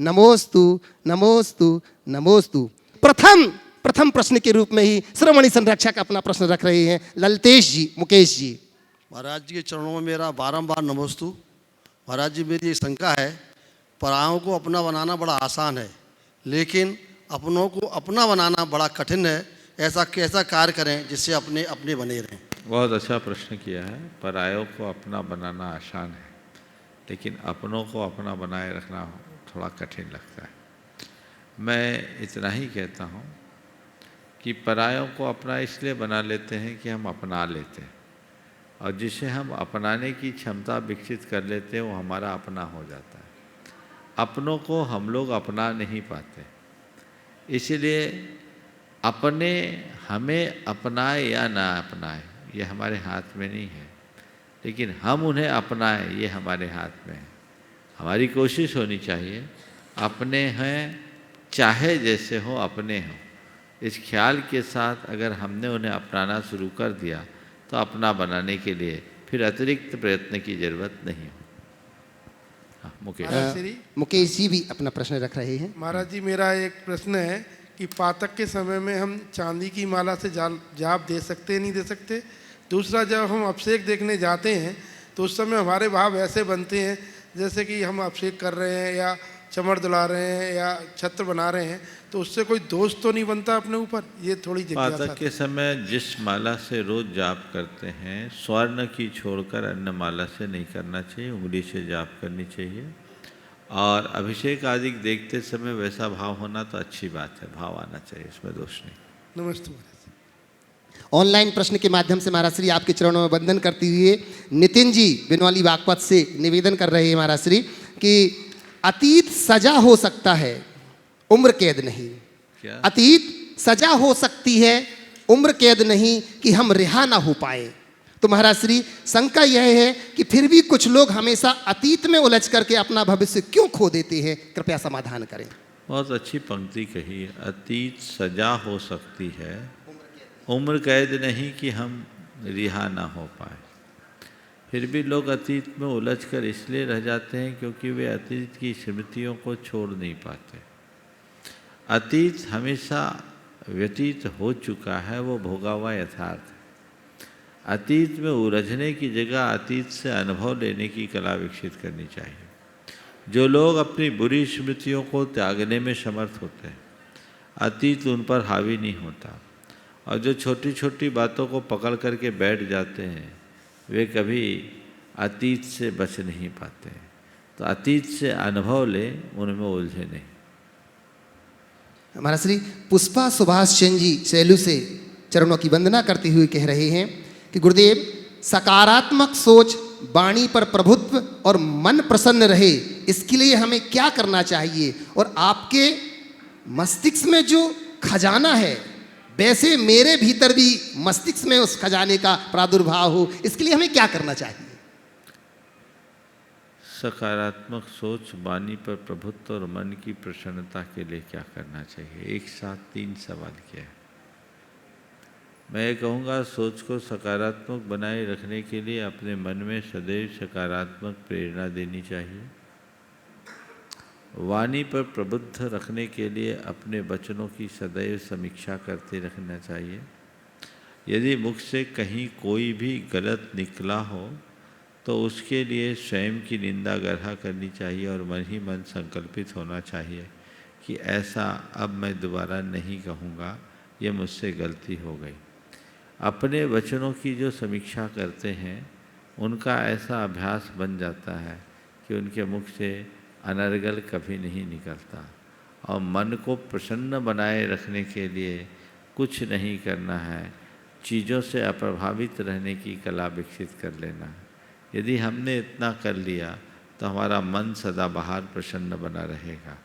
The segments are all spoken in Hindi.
नमोस्तु नमोस्तु नमोस्तु। प्रथम प्रश्न के रूप में ही श्रोमणी संरक्षक अपना प्रश्न रख रहे हैं ललतेश जी, मुकेश जी। महाराज जी के चरणों में मेरा बारंबार नमोस्तु। महाराज जी, मेरी एक शंका है, परायों को अपना बनाना बड़ा आसान है, लेकिन अपनों को अपना बनाना बड़ा कठिन है। ऐसा कैसा कार्य करें जिससे अपने अपने बने रहें? बहुत अच्छा प्रश्न किया है। परायों को अपना बनाना आसान है, लेकिन अपनों को अपना बनाए रखना थोड़ा कठिन लगता है। मैं इतना ही कहता हूँ कि परायों को अपना इसलिए बना लेते हैं कि हम अपना लेते हैं, और जिसे हम अपनाने की क्षमता विकसित कर लेते हैं वो हमारा अपना हो जाता है। अपनों को हम लोग अपना नहीं पाते, इसलिए अपने हमें अपनाए या ना अपनाए ये हमारे हाथ में नहीं है, लेकिन हम उन्हें अपनाएं ये हमारे हाथ में है। हमारी कोशिश होनी चाहिए अपने हैं चाहे जैसे हो अपने हों, इस ख्याल के साथ अगर हमने उन्हें अपनाना शुरू कर दिया तो अपना बनाने के लिए फिर अतिरिक्त प्रयत्न की जरूरत नहीं हो। हाँ, मुकेश जी भी अपना प्रश्न रख रहे हैं। महाराज जी, मेरा एक प्रश्न है कि पातक के समय में हम चांदी की माला से जाप दे सकते नहीं दे सकते? दूसरा, जब हम अभिषेक देखने जाते हैं तो उस समय हमारे भाव ऐसे बनते हैं जैसे कि हम अभिषेक कर रहे हैं या चमड़ दुला रहे हैं या छत्र बना रहे हैं, तो उससे कोई दोष तो नहीं बनता अपने ऊपर? ये थोड़ी जिज्ञासा। पातक के समय जिस माला से रोज जाप करते हैं, स्वर्ण की छोड़कर अन्य माला से नहीं करना चाहिए, उंगली से जाप करनी चाहिए। और अभिषेक आदि देखते समय वैसा भाव होना तो अच्छी बात है, भाव आना चाहिए, इसमें दोष नहीं। नमस्ते। ऑनलाइन प्रश्न के माध्यम से महाराज श्री आपके चरणों में वंदन करते हुए नितिन जी बिनवाली बागपत से निवेदन कर रहे हैं महाराज श्री कि अतीत सजा हो सकता है, उम्र कैद नहीं। क्या? अतीत सजा हो सकती है, उम्र कैद नहीं कि हम रिहा ना हो पाए। तो महाराज श्री शंका यह है कि फिर भी कुछ लोग हमेशा अतीत में उलझ करके अपना भविष्य क्यों खो देते हैं, कृपया समाधान करें। बहुत अच्छी पंक्ति कही है, अतीत सजा हो सकती है, उम्र कैद नहीं कि हम रिहा ना हो पाए। फिर भी लोग अतीत में उलझकर इसलिए रह जाते हैं क्योंकि वे अतीत की स्मृतियों को छोड़ नहीं पाते। अतीत हमेशा व्यतीत हो चुका है, वो भोगा हुआ यथार्थ है। अतीत में उलझने की जगह अतीत से अनुभव लेने की कला विकसित करनी चाहिए। जो लोग अपनी बुरी स्मृतियों को त्यागने में समर्थ होते हैं, अतीत उन पर हावी नहीं होता, और जो छोटी छोटी बातों को पकड़ करके बैठ जाते हैं वे कभी अतीत से बच नहीं पाते। तो अतीत से अनुभव ले, उनमें उलझे नहीं। हमारा श्री पुष्पा सुभाष चंद जी सैलू से चरणों की वंदना करते हुए कह रहे हैं कि गुरुदेव, सकारात्मक सोच, वाणी पर प्रभुत्व और मन प्रसन्न रहे, इसके लिए हमें क्या करना चाहिए? और आपके मस्तिष्क में जो खजाना है वैसे मेरे भीतर भी मस्तिष्क में उस खजाने का प्रादुर्भाव हो, इसके लिए हमें क्या करना चाहिए? सकारात्मक सोच, वाणी पर प्रभुत्व और मन की प्रसन्नता के लिए क्या करना चाहिए? एक साथ 3 सवाल किया है। मैं ये कहूँगा, सोच को सकारात्मक बनाए रखने के लिए अपने मन में सदैव सकारात्मक प्रेरणा देनी चाहिए। वाणी पर प्रबुद्ध रखने के लिए अपने वचनों की सदैव समीक्षा करते रखना चाहिए। यदि मुख से कहीं कोई भी गलत निकला हो तो उसके लिए स्वयं की निंदा गरहा करनी चाहिए और मन ही मन संकल्पित होना चाहिए कि ऐसा अब मैं दोबारा नहीं कहूँगा, ये मुझसे गलती हो गई। अपने वचनों की जो समीक्षा करते हैं उनका ऐसा अभ्यास बन जाता है कि उनके मुख से अनर्गल कभी नहीं निकलता। और मन को प्रसन्न बनाए रखने के लिए कुछ नहीं करना है, चीज़ों से अप्रभावित रहने की कला विकसित कर लेना है। यदि हमने इतना कर लिया तो हमारा मन सदाबहार प्रसन्न बना रहेगा।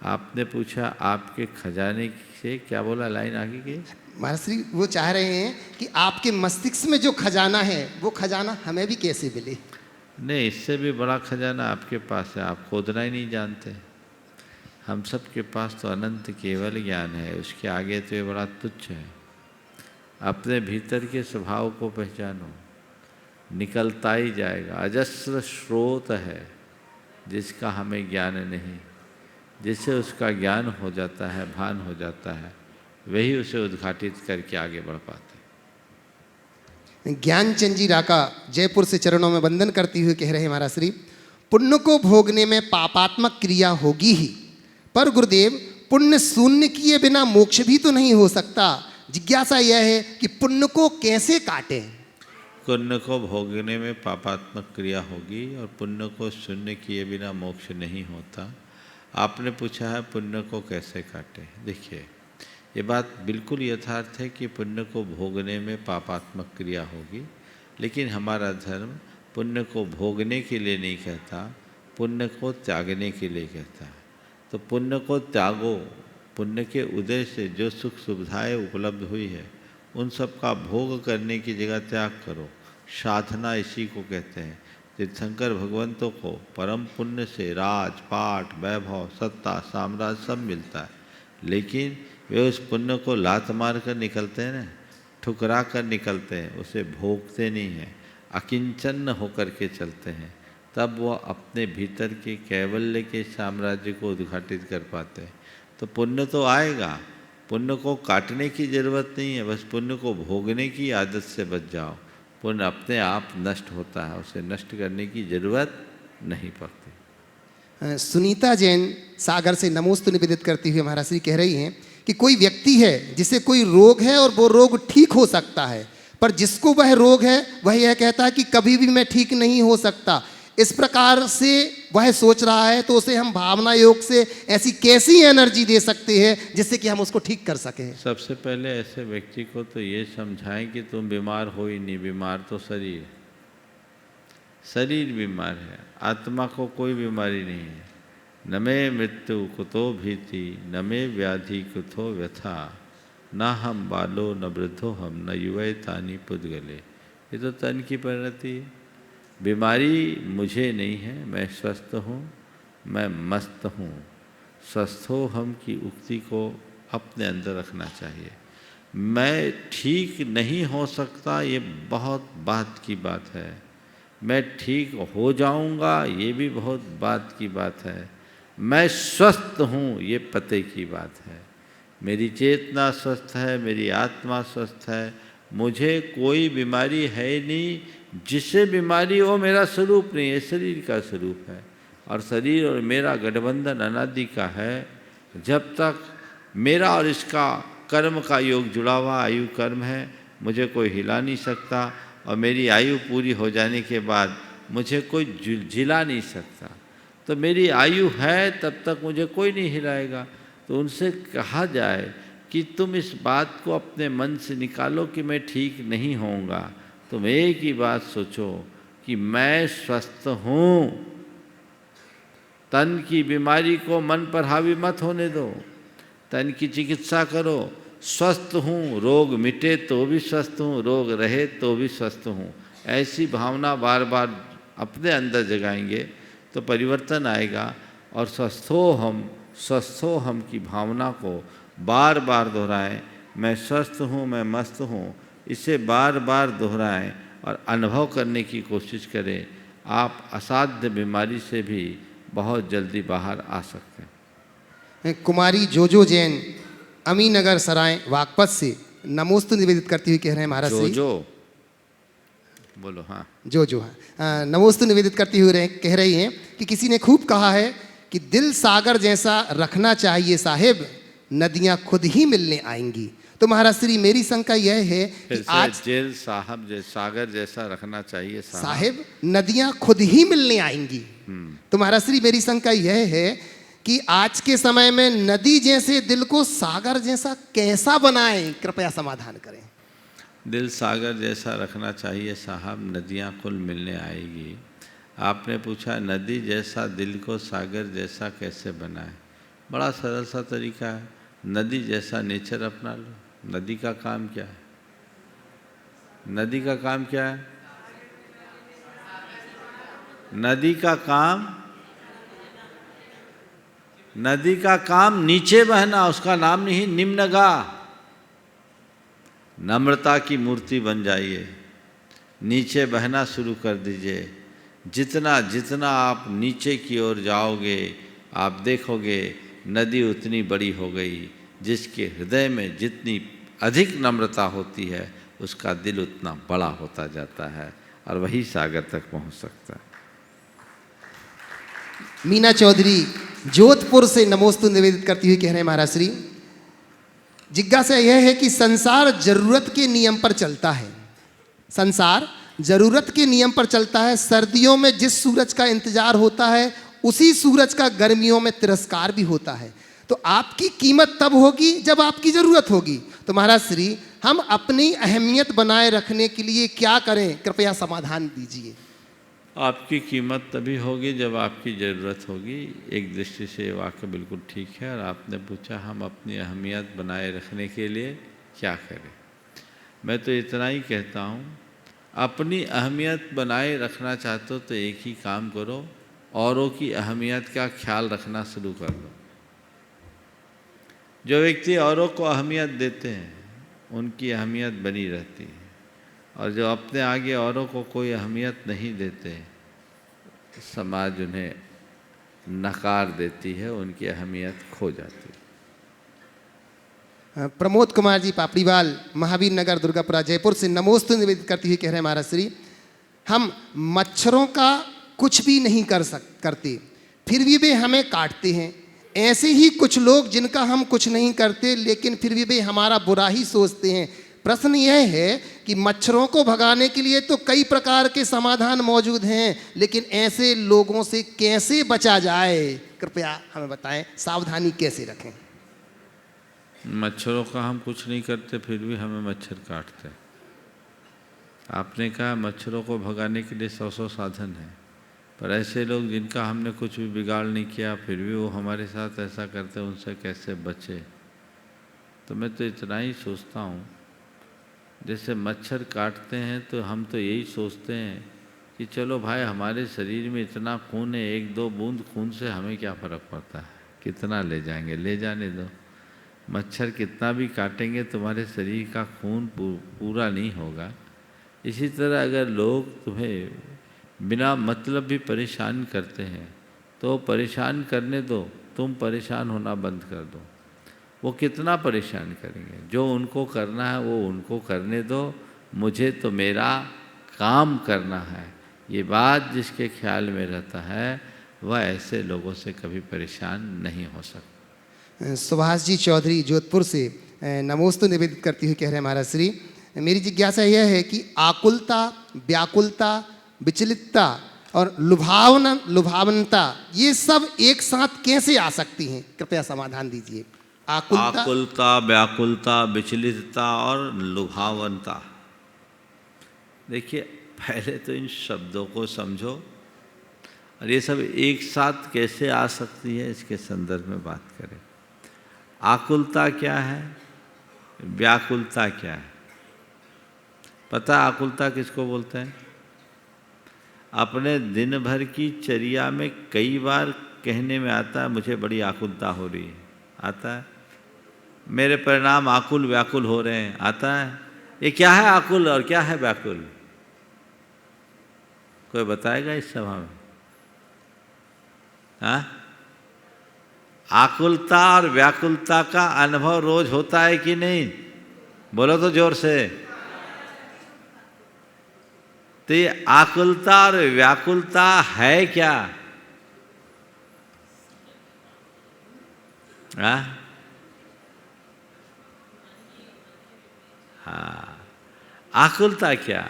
आपने पूछा आपके खजाने से, क्या बोला लाइन आगे की? महाराज श्री वो चाह रहे हैं कि आपके मस्तिष्क में जो खजाना है वो खजाना हमें भी कैसे मिले? नहीं, इससे भी बड़ा खजाना आपके पास है, आप खोदना ही नहीं जानते। हम सब के पास तो अनंत केवल ज्ञान है, उसके आगे तो ये बड़ा तुच्छ है। अपने भीतर के स्वभाव को पहचानो, निकलता ही जाएगा। अजस्र स्रोत है जिसका हमें ज्ञान नहीं। जिससे उसका ज्ञान हो जाता है, भान हो जाता है, वही उसे उद्घाटित करके आगे बढ़ पाते हैं। ज्ञानचंद जी राका जयपुर से चरणों में वंदन करते हुए कह रहे हैं महाराज श्री, पुण्य को भोगने में पापात्मक क्रिया होगी ही, पर गुरुदेव पुण्य शून्य किए बिना मोक्ष भी तो नहीं हो सकता। जिज्ञासा यह है कि पुण्य को कैसे काटें। पुण्य को भोगने में पापात्मक क्रिया होगी और पुण्य को शून्य किए बिना मोक्ष नहीं होता। आपने पूछा है पुण्य को कैसे काटें। देखिए, ये बात बिल्कुल यथार्थ है कि पुण्य को भोगने में पापात्मक क्रिया होगी, लेकिन हमारा धर्म पुण्य को भोगने के लिए नहीं कहता, पुण्य को त्यागने के लिए कहता है। तो पुण्य को त्यागो, पुण्य के उदय से जो सुख सुविधाएं उपलब्ध हुई है उन सब का भोग करने की जगह त्याग करो। साधना इसी को कहते हैं। तीर्थंकर भगवंतों को परम पुण्य से राज पाठ वैभव सत्ता साम्राज्य सब मिलता है, लेकिन वे उस पुण्य को लात मार कर निकलते हैं ना, ठुकरा कर निकलते हैं, उसे भोगते नहीं हैं, अकिंचन होकर के चलते हैं। तब वो अपने भीतर के कैवल्य के साम्राज्य को उद्घाटित कर पाते हैं। तो पुण्य तो आएगा, पुण्य को काटने की जरूरत नहीं है, बस पुण्य को भोगने की आदत से बच जाओ। पुण्य अपने आप नष्ट होता है, उसे नष्ट करने की जरूरत नहीं पड़ती। सुनीता जैन सागर से नमोस्तु निवेदित करती हुई महाराज श्री कह रही हैं कि कोई व्यक्ति है जिसे कोई रोग है और वो रोग ठीक हो सकता है, पर जिसको वह रोग है वह यह कहता है कि कभी भी मैं ठीक नहीं हो सकता। इस प्रकार से वह सोच रहा है, तो उसे हम भावना योग से ऐसी कैसी एनर्जी दे सकते हैं जिससे कि हम उसको ठीक कर सकें। सबसे पहले ऐसे व्यक्ति को तो ये समझाएं कि तुम बीमार हो ही नहीं, बीमार तो शरीर, शरीर बीमार है, आत्मा को कोई बीमारी नहीं है। न मे मृत्यु कुतो भीति, न मे व्याधि कुतो व्यथा, न हम बालो न वृद्धो हम, न युवे तानी पुद्गले। ये तो तन की परिणति है। बीमारी मुझे नहीं है, मैं स्वस्थ हूँ, मैं मस्त हूँ। स्वस्थो हम की उक्ति को अपने अंदर रखना चाहिए। मैं ठीक नहीं हो सकता, ये बहुत बात की बात है। मैं ठीक हो जाऊंगा, ये भी बहुत बात की बात है। मैं स्वस्थ हूँ, ये पते की बात है। मेरी चेतना स्वस्थ है, मेरी आत्मा स्वस्थ है, मुझे कोई बीमारी है नहीं। जिसे बीमारी हो मेरा स्वरूप नहीं है, शरीर का स्वरूप है। और शरीर और मेरा गठबंधन अनादि का है। जब तक मेरा और इसका कर्म का योग जुड़ा हुआ आयु कर्म है, मुझे कोई हिला नहीं सकता, और मेरी आयु पूरी हो जाने के बाद मुझे कोई झिला नहीं सकता। तो मेरी आयु है तब तक मुझे कोई नहीं हिलाएगा। तो उनसे कहा जाए कि तुम इस बात को अपने मन से निकालो कि मैं ठीक नहीं होऊंगा। तुम एक ही बात सोचो कि मैं स्वस्थ हूँ। तन की बीमारी को मन पर हावी मत होने दो, तन की चिकित्सा करो। स्वस्थ हूँ, रोग मिटे तो भी स्वस्थ हूँ, रोग रहे तो भी स्वस्थ हूँ। ऐसी भावना बार बार अपने अंदर जगाएंगे तो परिवर्तन आएगा। और स्वस्थो हम की भावना को बार बार दोहराएं। मैं स्वस्थ हूँ, मैं मस्त हूँ, इसे बार बार दोहराएं और अनुभव करने की कोशिश करें। आप असाध्य बीमारी से भी बहुत जल्दी बाहर आ सकते हैं। कुमारी जोजो जैन अमीनगर सराय वागपत से नमोस्तु निवेदित करती हुई कह रहे हैं महाराज श्री। जो बोलो। हाँ, जो हाँ, नमोस्तु निवेदित करती हुई कह रही हैं कि किसी ने खूब कहा है कि दिल सागर जैसा रखना चाहिए साहिब, नदियां खुद ही मिलने आएंगी। तो महाराज श्री मेरी शंका यह है कि आज जेल साहब सागर जैसा रखना चाहिए साहिब, नदियां खुद ही मिलने आएंगी। तो महाराज श्री मेरी शंका यह है कि आज के समय में नदी जैसे दिल को सागर जैसा कैसा बनाएं, कृपया समाधान करें। दिल सागर जैसा रखना चाहिए साहब, नदियां कुल मिलने आएगी। आपने पूछा नदी जैसा दिल को सागर जैसा कैसे बनाए। बड़ा सरल सा तरीका है, नदी जैसा नेचर अपना लो। नदी का काम क्या है? नदी का काम क्या है? नदी का काम नीचे बहना, उसका नाम नहीं निम्नगा। नम्रता की मूर्ति बन जाइए, नीचे बहना शुरू कर दीजिए। जितना जितना आप नीचे की ओर जाओगे, आप देखोगे नदी उतनी बड़ी हो गई। जिसके हृदय में जितनी अधिक नम्रता होती है उसका दिल उतना बड़ा होता जाता है और वही सागर तक पहुंच सकता है। मीना चौधरी जोधपुर से नमोस्तु निवेदित करती हुई कह रहे हैं महाराज श्री, जिज्ञासा यह है कि संसार जरूरत के नियम पर चलता है। संसार जरूरत के नियम पर चलता है। सर्दियों में जिस सूरज का इंतजार होता है उसी सूरज का गर्मियों में तिरस्कार भी होता है। तो आपकी कीमत तब होगी जब आपकी जरूरत होगी। तो महाराज श्री, हम अपनी अहमियत बनाए रखने के लिए क्या करें, कृपया समाधान दीजिए। आपकी कीमत तभी होगी जब आपकी ज़रूरत होगी। एक दृष्टि से ये वाक्य बिल्कुल ठीक है। और आपने पूछा हम अपनी अहमियत बनाए रखने के लिए क्या करें। मैं तो इतना ही कहता हूँ, अपनी अहमियत बनाए रखना चाहते हो तो एक ही काम करो, औरों की अहमियत का ख्याल रखना शुरू कर दो। जो व्यक्ति औरों को अहमियत देते हैं उनकी अहमियत बनी रहती है, और जो अपने आगे औरों को कोई अहमियत नहीं देते समाज उन्हें नकार देती है, उनकी अहमियत खो जाती है। प्रमोद कुमार जी पापड़ीवाल, महावीर नगर, दुर्गापुरा, जयपुर से नमोस्तु निवेदित करती हुई कह रहे हैं महाराज श्री, हम मच्छरों का कुछ भी नहीं करते फिर भी वे हमें काटते हैं। ऐसे ही कुछ लोग जिनका हम कुछ नहीं करते लेकिन फिर भी वे हमारा बुरा ही सोचते हैं। प्रश्न यह है कि मच्छरों को भगाने के लिए तो कई प्रकार के समाधान मौजूद हैं, लेकिन ऐसे लोगों से कैसे बचा जाए, कृपया हमें बताएं। सावधानी कैसे रखें। मच्छरों का हम कुछ नहीं करते फिर भी हमें मच्छर काटते हैं। आपने कहा मच्छरों को भगाने के लिए 100 साधन हैं, पर ऐसे लोग जिनका हमने कुछ भी बिगाड़ नहीं किया फिर भी वो हमारे साथ ऐसा करते हैं, उनसे कैसे बचे। तो मैं तो इतना ही सोचता हूँ, जैसे मच्छर काटते हैं तो हम तो यही सोचते हैं कि चलो भाई हमारे शरीर में इतना खून है, 1-2 बूंद खून से हमें क्या फ़र्क पड़ता है, कितना ले जाएंगे, ले जाने दो। मच्छर कितना भी काटेंगे तुम्हारे शरीर का खून पूरा नहीं होगा। इसी तरह अगर लोग तुम्हें बिना मतलब भी परेशान करते हैं तो परेशान करने दो, तुम परेशान होना बंद कर दो। वो कितना परेशान करेंगे, जो उनको करना है वो उनको करने दो, मुझे तो मेरा काम करना है। ये बात जिसके ख्याल में रहता है वह ऐसे लोगों से कभी परेशान नहीं हो सकता। सुभाष जी चौधरी जोधपुर से नमोस्तु निवेदित करती हुई कह रहे हैं महाराज श्री, मेरी जिज्ञासा यह है कि आकुलता, व्याकुलता, विचलितता और लुभावनता ये सब एक साथ कैसे आ सकती हैं, कृपया समाधान दीजिए। आकुलता, व्याकुलता, विचलितता और लुभावनता। देखिए पहले तो इन शब्दों को समझो और ये सब एक साथ कैसे आ सकती है इसके संदर्भ में बात करें। आकुलता क्या है, व्याकुलता क्या है? पता आकुलता किसको बोलते हैं? अपने दिन भर की चर्या में कई बार कहने में आता है मुझे बड़ी आकुलता हो रही है, आता है। मेरे परिणाम आकुल व्याकुल हो रहे हैं, आता है। ये क्या है आकुल और क्या है व्याकुल? कोई बताएगा इस सभा में? हाँ, आकुलता और व्याकुलता का अनुभव रोज होता है कि नहीं? बोलो तो जोर से। तो ये आकुलता और व्याकुलता है क्या? हाँ, आकुलता क्या?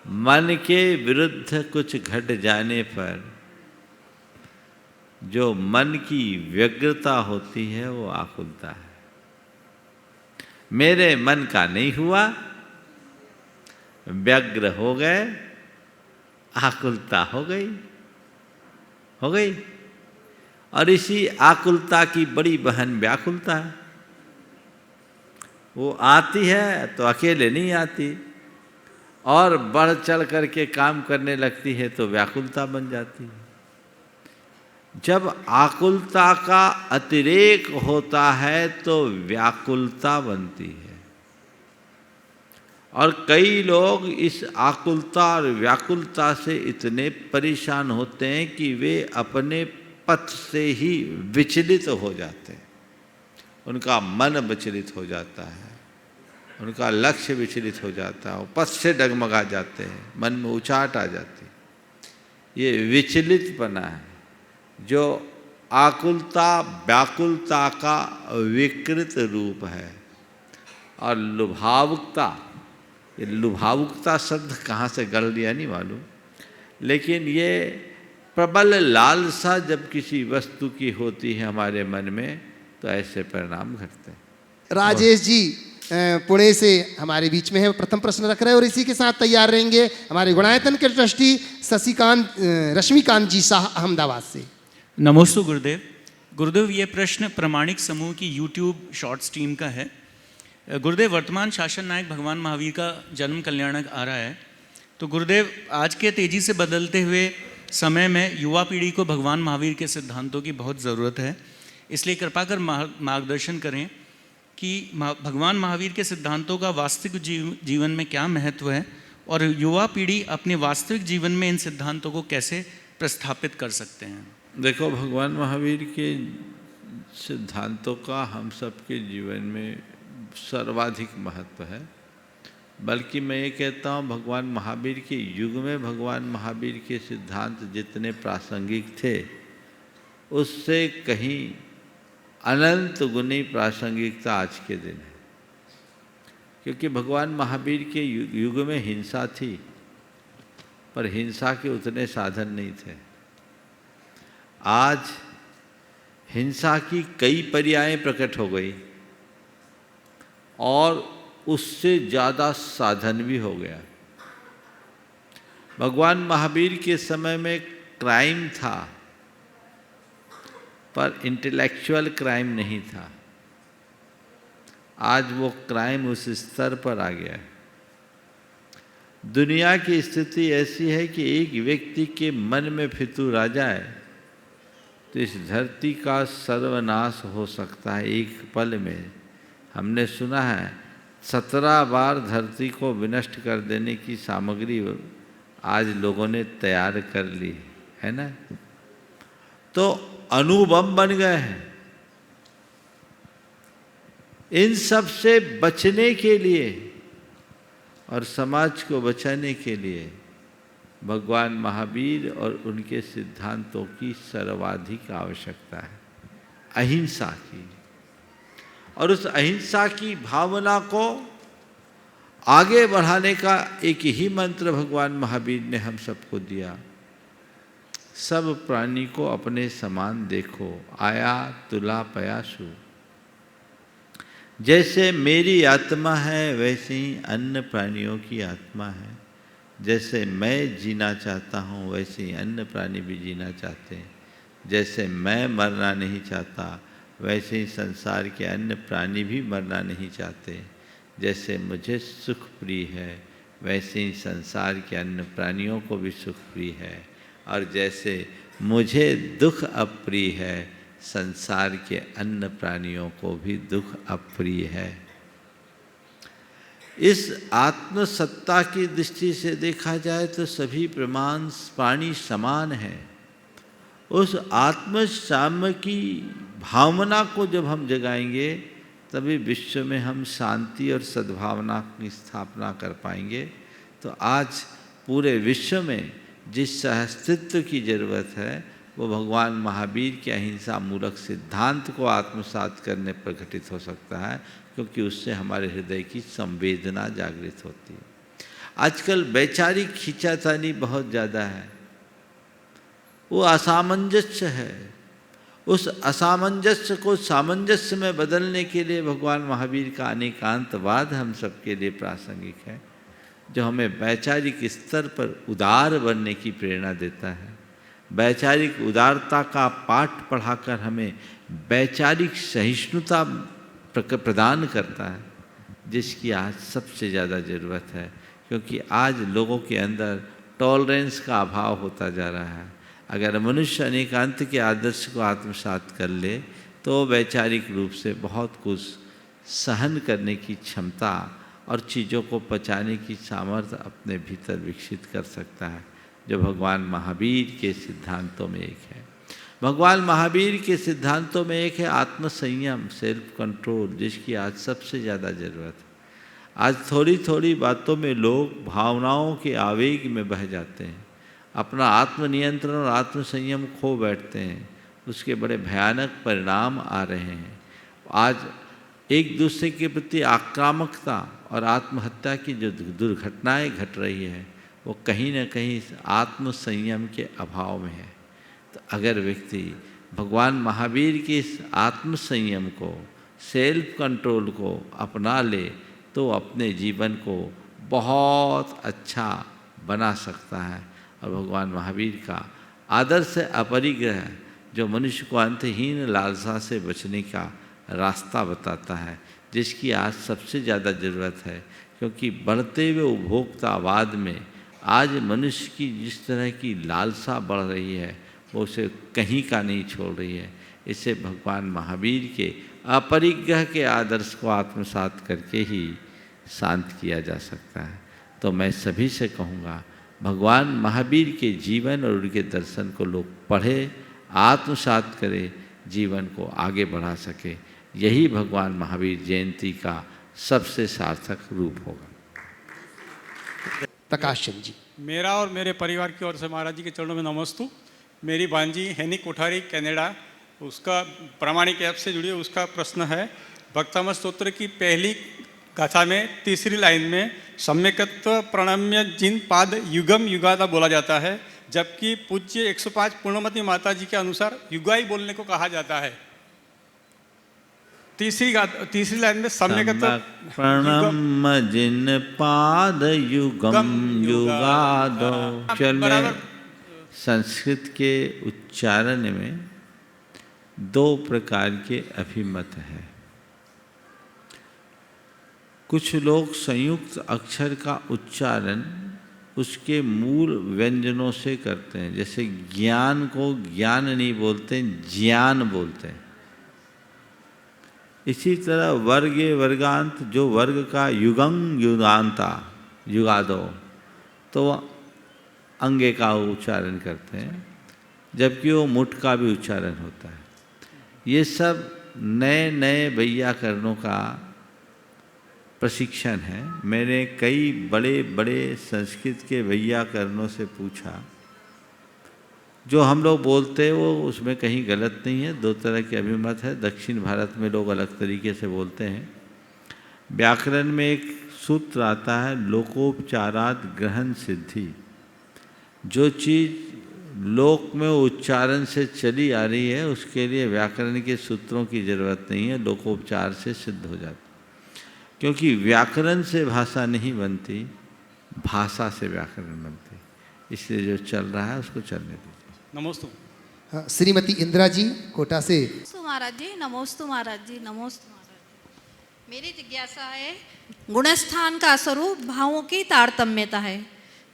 मन के विरुद्ध कुछ घट जाने पर जो मन की व्यग्रता होती है वो आकुलता है। मेरे मन का नहीं हुआ, व्यग्र हो गए, आकुलता हो गई। और इसी आकुलता की बड़ी बहन व्याकुलता है। वो आती है तो अकेले नहीं आती, और बढ़ चढ़ करके काम करने लगती है तो व्याकुलता बन जाती है। जब आकुलता का अतिरेक होता है तो व्याकुलता बनती है। और कई लोग इस आकुलता और व्याकुलता से इतने परेशान होते हैं कि वे अपने पथ से ही विचलित हो जाते हैं, उनका मन विचलित हो जाता है, उनका लक्ष्य विचलित हो जाता है, वो पथ से डगमगा जाते हैं, मन में उचाट आ जाती है। ये विचलितपना है जो आकुलता व्याकुलता का विकृत रूप है। और लुभावुकता, ये लुभावुकता शब्द कहाँ से गढ़ लिया नहीं मालूम, लेकिन ये प्रबल लालसा जब किसी वस्तु की होती है हमारे मन में तो ऐसे परिणाम घटते हैं। राजेश जी पुणे से हमारे बीच में है, प्रथम प्रश्न रख रहे हैं और इसी के साथ तैयार रहेंगे हमारे गुणायतन के ट्रस्टी रश्मिकांत जी शाह अहमदाबाद से। नमोस्तु गुरुदेव। गुरुदेव, ये प्रश्न प्रामाणिक समूह की यूट्यूब शॉर्ट्स टीम का है। गुरुदेव, वर्तमान शासन नायक भगवान महावीर का जन्म कल्याणक आ रहा है, तो गुरुदेव आज के तेज़ी से बदलते हुए समय में युवा पीढ़ी को भगवान महावीर के सिद्धांतों की बहुत ज़रूरत है, इसलिए कृपा कर मार्गदर्शन करें कि भगवान महावीर के सिद्धांतों का वास्तविक जीवन में क्या महत्व है और युवा पीढ़ी अपने वास्तविक जीवन में इन सिद्धांतों को कैसे प्रस्थापित कर सकते हैं। देखो, भगवान महावीर के सिद्धांतों का हम सबके जीवन में सर्वाधिक महत्व है। बल्कि मैं ये कहता हूँ, भगवान महावीर के युग में भगवान महावीर के सिद्धांत जितने प्रासंगिक थे उससे कहीं अनंत गुनी प्रासंगिकता आज के दिन है। क्योंकि भगवान महावीर के युग में हिंसा थी, पर हिंसा के उतने साधन नहीं थे। आज हिंसा की कई पर्यायें प्रकट हो गई और उससे ज़्यादा साधन भी हो गया। भगवान महावीर के समय में क्राइम था, पर इंटेलेक्चुअल क्राइम नहीं था। आज वो क्राइम उस स्तर पर आ गया है। दुनिया की स्थिति ऐसी है कि एक व्यक्ति के मन में फितूर आ जाए तो इस धरती का सर्वनाश हो सकता है एक पल में। हमने सुना है 17 बार धरती को विनष्ट कर देने की सामग्री आज लोगों ने तैयार कर ली है ना। तो अणुबम बन गए हैं। इन सब से बचने के लिए और समाज को बचाने के लिए भगवान महावीर और उनके सिद्धांतों की सर्वाधिक आवश्यकता है, अहिंसा की। और उस अहिंसा की भावना को आगे बढ़ाने का एक ही मंत्र भगवान महावीर ने हम सबको दिया, सब प्राणी को अपने समान देखो, आया तुला पयासु। जैसे मेरी आत्मा है वैसे ही अन्य प्राणियों की आत्मा है। जैसे मैं जीना चाहता हूँ वैसे ही अन्य प्राणी भी जीना चाहते हैं। जैसे मैं मरना नहीं चाहता वैसे ही संसार के अन्य प्राणी भी मरना नहीं चाहते। जैसे मुझे सुख प्रिय है वैसे ही संसार के अन्य प्राणियों को भी सुख प्रिय है। और जैसे मुझे दुख अप्रिय है संसार के अन्य प्राणियों को भी दुख अप्रिय है। इस आत्मसत्ता की दृष्टि से देखा जाए तो सभी प्राणी समान हैं। उस आत्मसाम्य की भावना को जब हम जगाएंगे तभी विश्व में हम शांति और सद्भावना की स्थापना कर पाएंगे। तो आज पूरे विश्व में जिस सहअस्तित्व की जरूरत है वो भगवान महावीर के अहिंसा मूलक सिद्धांत को आत्मसात करने पर घटित हो सकता है, क्योंकि उससे हमारे हृदय की संवेदना जागृत होती है। आजकल वैचारिक खींचातानी बहुत ज़्यादा है, वो असामंजस्य है। उस असामंजस्य को सामंजस्य में बदलने के लिए भगवान महावीर का अनेकांतवाद हम सबके लिए प्रासंगिक है, जो हमें वैचारिक स्तर पर उदार बनने की प्रेरणा देता है। वैचारिक उदारता का पाठ पढ़ाकर हमें वैचारिक सहिष्णुता प्रदान करता है, जिसकी आज सबसे ज़्यादा ज़रूरत है। क्योंकि आज लोगों के अंदर टॉलरेंस का अभाव होता जा रहा है। अगर मनुष्य अनेकांत के आदर्श को आत्मसात कर ले तो वैचारिक रूप से बहुत कुछ सहन करने की क्षमता और चीज़ों को पचाने की सामर्थ्य अपने भीतर विकसित कर सकता है, जो भगवान महावीर के सिद्धांतों में एक है। भगवान महावीर के सिद्धांतों में एक है आत्म संयम, सेल्फ कंट्रोल, जिसकी आज सबसे ज़्यादा ज़रूरत है। आज थोड़ी थोड़ी बातों में लोग भावनाओं के आवेग में बह जाते हैं, अपना आत्मनियंत्रण और आत्म संयम खो बैठते हैं, उसके बड़े भयानक परिणाम आ रहे हैं। आज एक दूसरे के प्रति आक्रामकता और आत्महत्या की जो दुर्घटनाएं घट रही है वो कहीं ना कहीं आत्म संयम के अभाव में है। तो अगर व्यक्ति भगवान महावीर के इस आत्म संयम को, सेल्फ कंट्रोल को अपना ले तो अपने जीवन को बहुत अच्छा बना सकता है। और भगवान महावीर का आदर्श अपरिग्रह जो मनुष्य को अंतहीन लालसा से बचने का रास्ता बताता है, जिसकी आज सबसे ज़्यादा ज़रूरत है। क्योंकि बढ़ते हुए उपभोक्तावाद में आज मनुष्य की जिस तरह की लालसा बढ़ रही है वो उसे कहीं का नहीं छोड़ रही है। इसे भगवान महावीर के अपरिग्रह के आदर्श को आत्मसात करके ही शांत किया जा सकता है। तो मैं सभी से कहूँगा भगवान महावीर के जीवन और उनके दर्शन को लोग पढ़े, आत्मसात करें, जीवन को आगे बढ़ा सके। यही भगवान महावीर जयंती का सबसे सार्थक रूप होगा। प्रकाश चंद जी। मेरा और मेरे परिवार की ओर से महाराज जी के चरणों में नमस्तु। मेरी भांजी हैनी कोठारी कनाडा, उसका प्रामाणिक ऐप से जुड़ी है, उसका प्रश्न है भक्तामृत स्तोत्र की पहली गाथा में तीसरी लाइन में सम्यकत्व प्रणम्य जिन पाद युगम युगादा बोला जाता है, जबकि पूज्य 105 पूर्णमती माता जी के अनुसार युगाई बोलने को कहा जाता है। तीसरी लाइन में सम्यकत्व प्रणम्य जिन पाद युगम युगादो। चल संस्कृत के उच्चारण में दो प्रकार के अभिमत हैं। कुछ लोग संयुक्त अक्षर का उच्चारण उसके मूल व्यंजनों से करते हैं, जैसे ज्ञान को ज्ञान नहीं बोलते, ज्ञान बोलते हैं। इसी तरह वर्गे वर्गांत, जो वर्ग का युगं युगांता युगादो, तो अंगे का उच्चारण करते हैं, जबकि वो मुठ का भी उच्चारण होता है। ये सब नए नए वैयाकरणों का प्रशिक्षण है। मैंने कई बड़े बड़े संस्कृत के वैयाकरणों से पूछा, जो हम लोग बोलते हैं वो उसमें कहीं गलत नहीं है। दो तरह के अभिमत है। दक्षिण भारत में लोग अलग तरीके से बोलते हैं। व्याकरण में एक सूत्र आता है, लोकोपचारात ग्रहण सिद्धि। जो चीज़ लोक में उच्चारण से चली आ रही है उसके लिए व्याकरण के सूत्रों की जरूरत नहीं है, लोकोपचार से सिद्ध हो जाती। क्योंकि व्याकरण से भाषा नहीं बनती, भाषा से व्याकरण बनती। इसलिए जो चल रहा है उसको चलने दीजिए। नमोस्तु। हाँ, श्रीमती इंदिरा जी कोटा से। महाराज जी नमोस्तु। महाराज जी नमोस्तु। महाराज मेरी जिज्ञासा है, गुणस्थान का स्वरूप भावों की तारतम्यता है,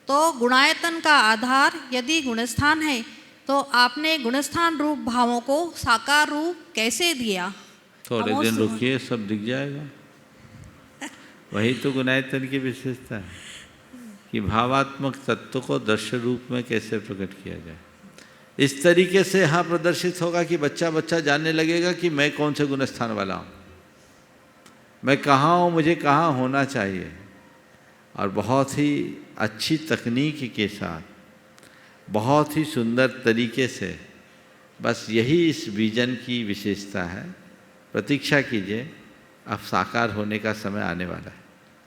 तो गुणायतन का आधार यदि गुणस्थान है तो आपने गुणस्थान रूप भावों को साकार रूप कैसे दिया? थोड़े दिन रुकिए, सब दिख जाएगा। वही तो गुणायतन की विशेषता है कि भावात्मक तत्व को दृश्य रूप में कैसे प्रकट किया जाए। इस तरीके से यहाँ प्रदर्शित होगा कि बच्चा बच्चा जानने लगेगा कि मैं कौन से गुणस्थान वाला हूँ, मैं कहाँ हूँ, मुझे कहाँ होना चाहिए। और बहुत ही अच्छी तकनीक के साथ, बहुत ही सुंदर तरीके से, बस यही इस विजन की विशेषता है। प्रतीक्षा कीजिए, अब साकार होने का समय आने वाला है।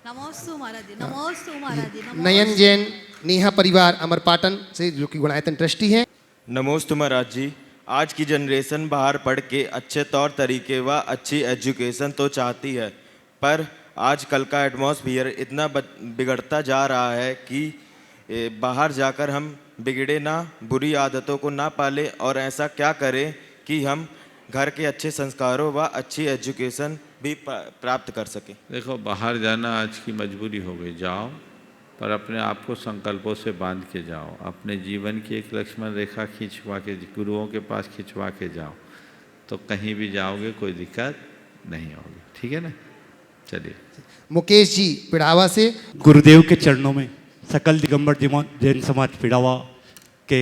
नमोस्तु महाराज जी। नमोस्तु महाराज जी। नयन जैन नेहा परिवार अमरपाटन से, जो कि गुणायतन ट्रस्टी हैं। नमोस्तु महाराज जी। आज की जनरेशन बाहर पढ़ के अच्छे तौर तरीके व अच्छी एजुकेशन तो चाहती है, पर आजकल का एटमॉस्फियर इतना बिगड़ता जा रहा है कि बाहर जाकर हम बिगड़े ना, बुरी आदतों को ना पालें। और ऐसा क्या करें कि हम घर के अच्छे संस्कारों व अच्छी एजुकेशन भी प्राप्त कर सकें? देखो, बाहर जाना आज की मजबूरी हो गई, जाओ, पर अपने आप को संकल्पों से बांध के जाओ। अपने जीवन की एक लक्ष्मण रेखा खिंचवा के, गुरुओं के पास खिंचवा के जाओ, तो कहीं भी जाओगे कोई दिक्कत नहीं होगी। ठीक है ना? चलिए। मुकेश जी पिड़ावा से। गुरुदेव के चरणों में सकल दिगंबर जैन समाज पिड़ावा के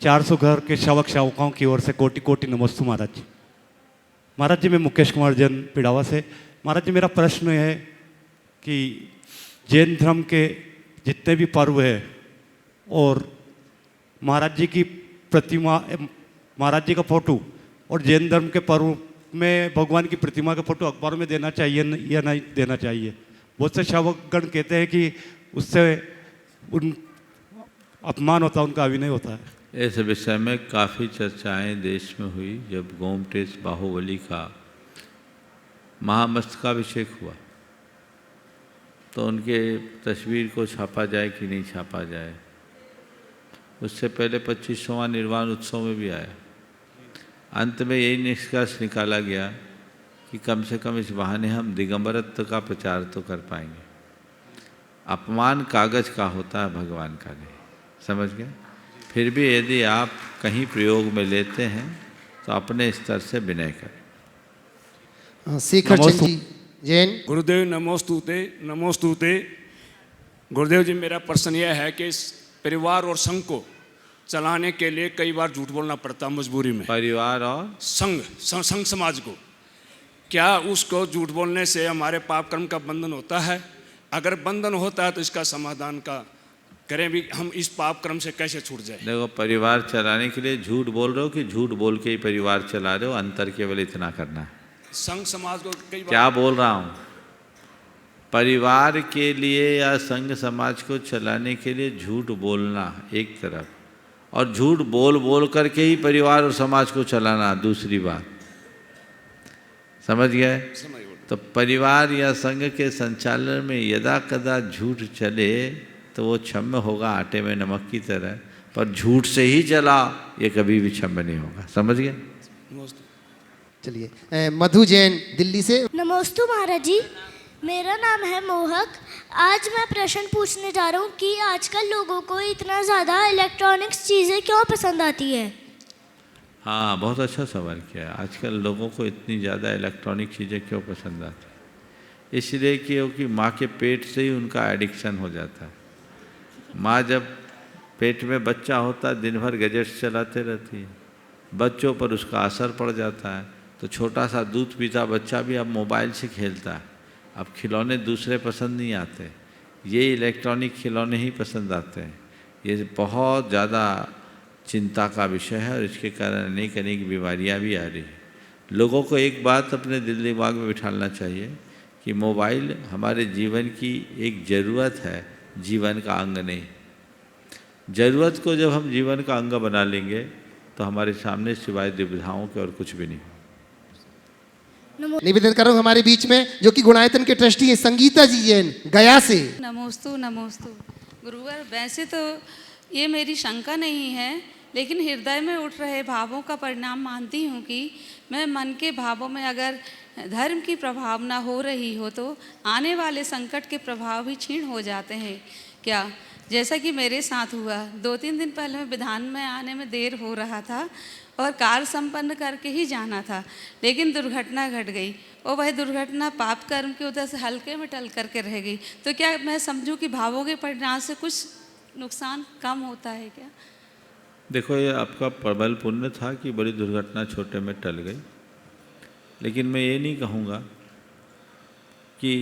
400 घर के शावक शावकाओं की ओर से कोटि कोटि नमस्ते महाराज जी। महाराज जी, मैं मुकेश कुमार जैन पिड़ावा से। महाराज जी, मेरा प्रश्न है कि जैन धर्म के जितने भी पर्व है और महाराज जी की प्रतिमा, महाराज जी का फोटो और जैन धर्म के पर्व में भगवान की प्रतिमा का फोटो अखबार में देना चाहिए या नहीं देना चाहिए? बहुत से शावकगण कहते हैं कि उससे उन अपमान होता है, उनका अभिनय होता है। इस विषय में काफ़ी चर्चाएं देश में हुई जब गोमटेश बाहुबली का महामस्तकाभिषेक हुआ तो उनके तस्वीर को छापा जाए कि नहीं छापा जाए। उससे पहले 25वां निर्वाण उत्सव में भी आया। अंत में यही निष्कर्ष निकाला गया कि कम से कम इस बहाने हम दिगंबरत्व का प्रचार तो कर पाएंगे। अपमान कागज का होता है, भगवान का नहीं। समझ गए? फिर भी यदि आप कहीं प्रयोग में लेते हैं तो अपने स्तर से विनय करें। शेखर चंद जी जैन। गुरुदेव नमोस्तुते नमोस्तुते। गुरुदेव जी, मेरा प्रश्न यह है कि इस परिवार और संघ को चलाने के लिए कई बार झूठ बोलना पड़ता है मजबूरी में। परिवार और संघ समाज को, क्या उसको झूठ बोलने से हमारे पाप कर्म का बंधन होता है? अगर बंधन होता है तो इसका समाधान का करें भी, हम इस पाप कर्म से कैसे छूट जाए? देखो, परिवार चलाने के लिए झूठ बोल रहे हो कि झूठ बोल के ही परिवार चला रहे हो? अंतर केवल इतना करना है। संघ समाज को कई बार क्या बोल रहा हूँ? परिवार के लिए या संघ समाज को चलाने के लिए झूठ बोलना एक तरफ, और झूठ बोल बोल करके ही परिवार और समाज को चलाना दूसरी बात। समझ गए? तो परिवार या संघ के संचालन में यदा कदा झूठ चले तो वो क्षम्य होगा आटे में नमक की तरह, पर झूठ से ही चला ये कभी भी क्षम्य नहीं होगा। समझ गए? चलिए, मधु जैन दिल्ली से। नमोस्तु महाराज जी, मेरा नाम है मोहक। आज मैं प्रश्न पूछने जा रहा हूँ कि आजकल लोगों को इतना ज़्यादा इलेक्ट्रॉनिक्स चीज़ें क्यों पसंद आती है? हाँ, बहुत अच्छा सवाल किया। आजकल लोगों को इतनी ज़्यादा इलेक्ट्रॉनिक चीज़ें क्यों पसंद आती है? इसलिए क्योंकि माँ के पेट से ही उनका एडिक्शन हो जाता है। माँ जब पेट में बच्चा होता है दिन भर गैजेट्स चलाते रहती है, बच्चों पर उसका असर पड़ जाता है। तो छोटा सा दूध पीता बच्चा भी अब मोबाइल से खेलता है। अब खिलौने दूसरे पसंद नहीं आते, ये इलेक्ट्रॉनिक खिलौने ही पसंद आते हैं। ये बहुत ज़्यादा चिंता का विषय है और इसके कारण अनेक अनेक बीमारियाँ भी आ रही हैं। लोगों को एक बात अपने दिल दिमाग में बिठाना चाहिए कि मोबाइल हमारे जीवन की एक ज़रूरत है, जीवन का अंग नहीं। ज़रूरत को जब हम जीवन का अंग बना लेंगे तो हमारे सामने सिवाय दुविधाओं के और कुछ भी नहीं। निवेदन करूँ हमारे बीच में जो कि गुणायतन के ट्रस्टी है संगीता जी जैन गया से। नमोस्तु नमोस्तु। गुरुवर, वैसे तो ये मेरी शंका नहीं है, लेकिन हृदय में उठ रहे भावों का परिणाम मानती हूँ कि मैं मन के भावों में अगर धर्म की प्रभावना हो रही हो तो आने वाले संकट के प्रभाव भी क्षीण हो जाते हैं क्या? जैसा कि मेरे साथ हुआ, 2-3 दिन पहले मैं विधान में आने में देर हो रहा था और कार्य संपन्न करके ही जाना था, लेकिन दुर्घटना घट गई और वह दुर्घटना पाप कर्म की वजह से हल्के में टल करके रह गई। तो क्या मैं समझूं कि भावों के परिणाम से कुछ नुकसान कम होता है क्या? देखो, ये आपका प्रबल पुण्य था कि बड़ी दुर्घटना छोटे में टल गई, लेकिन मैं ये नहीं कहूँगा कि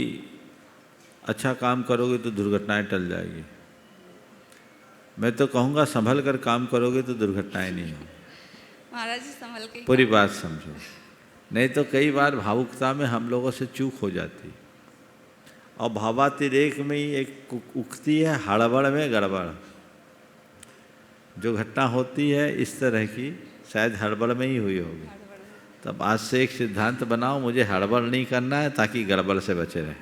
अच्छा काम करोगे तो दुर्घटनाएं टल जाएगी। मैं तो कहूँगा संभल कर काम करोगे तो दुर्घटनाएं नहीं होंगी। महाराज जी संभल के पूरी बात समझो, नहीं तो कई बार भावुकता में हम लोगों से चूक हो जाती। और भावातिरेक में ही एक उक्ति है, हड़बड़ में गड़बड़। जो घटना होती है इस तरह की शायद हड़बड़ में ही हुई होगी। तब आज से एक सिद्धांत बनाओ, मुझे हड़बड़ नहीं करना है ताकि गड़बड़ से बचे रहें।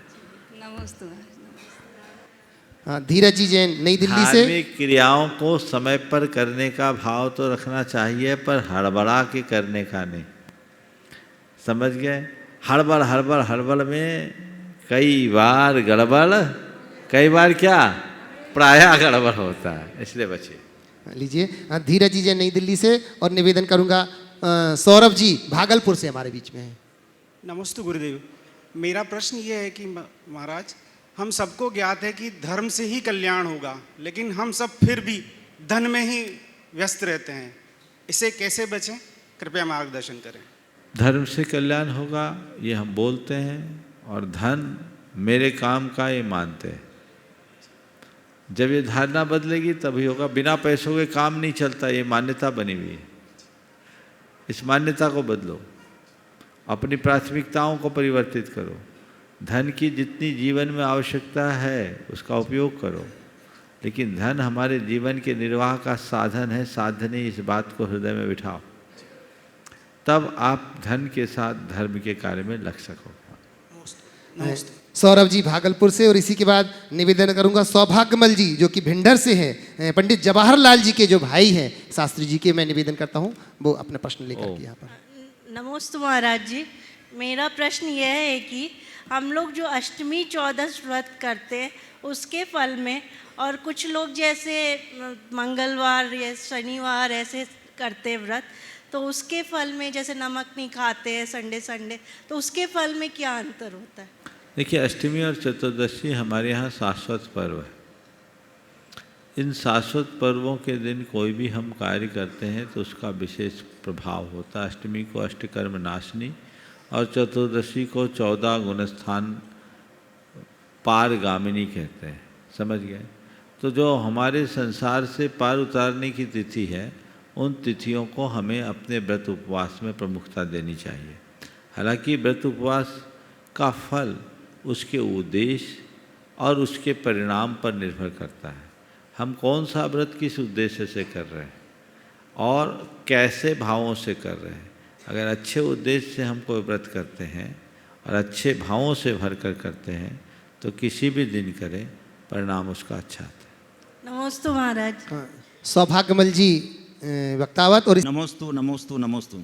नमस्ते। हाँ, धीरज जी जैन नई दिल्ली से। धार्मिक क्रियाओं को समय पर करने का भाव तो रखना चाहिए, पर हड़बड़ा के करने का नहीं। समझ गए? हड़बड़ हड़बड़ हड़बड़ में कई बार गड़बड़, कई बार क्या प्रायः गड़बड़ होता है, इसलिए बचिए। लीजिए, हाँ, धीरज जी जैन नई दिल्ली से। और निवेदन करूंगा सौरभ जी भागलपुर से हमारे बीच में है। नमस्ते गुरुदेव। मेरा प्रश्न ये है कि महाराज, हम सबको ज्ञात है कि धर्म से ही कल्याण होगा, लेकिन हम सब फिर भी धन में ही व्यस्त रहते हैं, इससे कैसे बचें? कृपया मार्गदर्शन करें। धर्म से कल्याण होगा ये हम बोलते हैं, और धन मेरे काम का ये मानते हैं। जब ये धारणा बदलेगी तभी होगा। बिना पैसों के काम नहीं चलता, ये मान्यता बनी हुई है। इस मान्यता को बदलो, अपनी प्राथमिकताओं को परिवर्तित करो। धन की जितनी जीवन में आवश्यकता है उसका उपयोग करो, लेकिन धन हमारे जीवन के निर्वाह का साधन है, साधन नहीं। इस बात को हृदय में बिठाओ, तब आप धन के साथ धर्म के कार्य में लग सको। सौरभ जी भागलपुर से, और इसी के बाद निवेदन करूंगा सौभाग्यमल जी जो कि भिंडर से हैं, पंडित जवाहरलाल जी के जो भाई हैं, शास्त्री जी के, मैं निवेदन करता हूं वो अपना प्रश्न लेकर के यहाँ पर। नमोस्तु महाराज जी, मेरा प्रश्न यह है कि हम लोग जो अष्टमी चौदस व्रत करते हैं उसके फल में, और कुछ लोग जैसे मंगलवार या शनिवार ऐसे करते हैं व्रत, तो उसके फल में जैसे नमक नहीं खाते हैं संडे, तो उसके फल में क्या अंतर होता है? देखिए, अष्टमी और चतुर्दशी हमारे यहाँ शाश्वत पर्व है। इन शाश्वत पर्वों के दिन कोई भी हम कार्य करते हैं तो उसका विशेष प्रभाव होता है। अष्टमी को अष्टकर्म नाशनी और चतुर्दशी को 14 गुणस्थान पारगामिनी कहते हैं। समझ गए? तो जो हमारे संसार से पार उतारने की तिथि है, उन तिथियों को हमें अपने व्रत उपवास में प्रमुखता देनी चाहिए। हालांकि व्रत उपवास का फल उसके उद्देश्य और उसके परिणाम पर निर्भर करता है। हम कौन सा व्रत किस उद्देश्य से कर रहे हैं और कैसे भावों से कर रहे हैं। अगर अच्छे उद्देश्य से हम कोई व्रत करते हैं और अच्छे भावों से भरकर करते हैं तो किसी भी दिन करें परिणाम उसका अच्छा आता है। नमोस्तु महाराज। सौभाग्यमल जी वक्तावत। और नमोस्तु नमोस्तु नमोस्तु।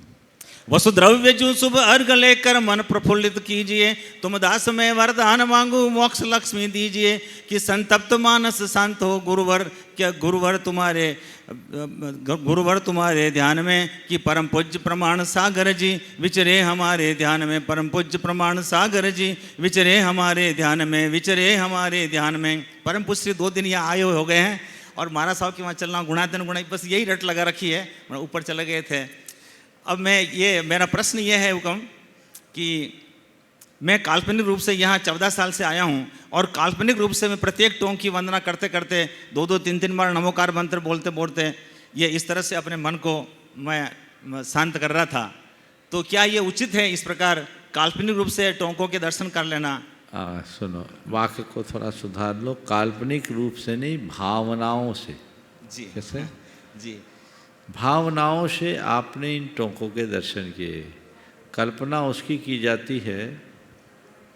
वसुद्रव्य जो शुभ अर्घ लेकर मन प्रफुल्लित कीजिए, तुम दास में वरदान मांगू मोक्ष लक्ष्मी दीजिए, कि संतप्त मानस शांत हो गुरुवर, क्या गुरुवर तुम्हारे ध्यान में, कि परम पूज्य प्रमाण सागर जी विचरे हमारे ध्यान में, परम पूज्य प्रमाण सागर जी विचरे हमारे ध्यान में, विचरे हमारे ध्यान में। परम पूज्य 2 दिन यहाँ आए हो गए हैं और महाराज साहब के वहाँ चलना गुणातन गुणाई, बस यही रट लगा रखी है, ऊपर चले गए थे। अब मेरा प्रश्न ये है हुक्म कि मैं काल्पनिक रूप से यहाँ 14 साल से आया हूँ, और काल्पनिक रूप से मैं प्रत्येक टोंक की वंदना करते करते 2-2, 3-3 बार नमोकार मंत्र बोलते बोलते ये इस तरह से अपने मन को मैं शांत कर रहा था। तो क्या ये उचित है इस प्रकार काल्पनिक रूप से टोंकों के दर्शन कर लेना? सुनो, वाक्य को थोड़ा सुधार लो। काल्पनिक रूप से नहीं, भावनाओं से। जी कैसे? जी, भावनाओं से आपने इन टोंकों के दर्शन किए। कल्पना उसकी की जाती है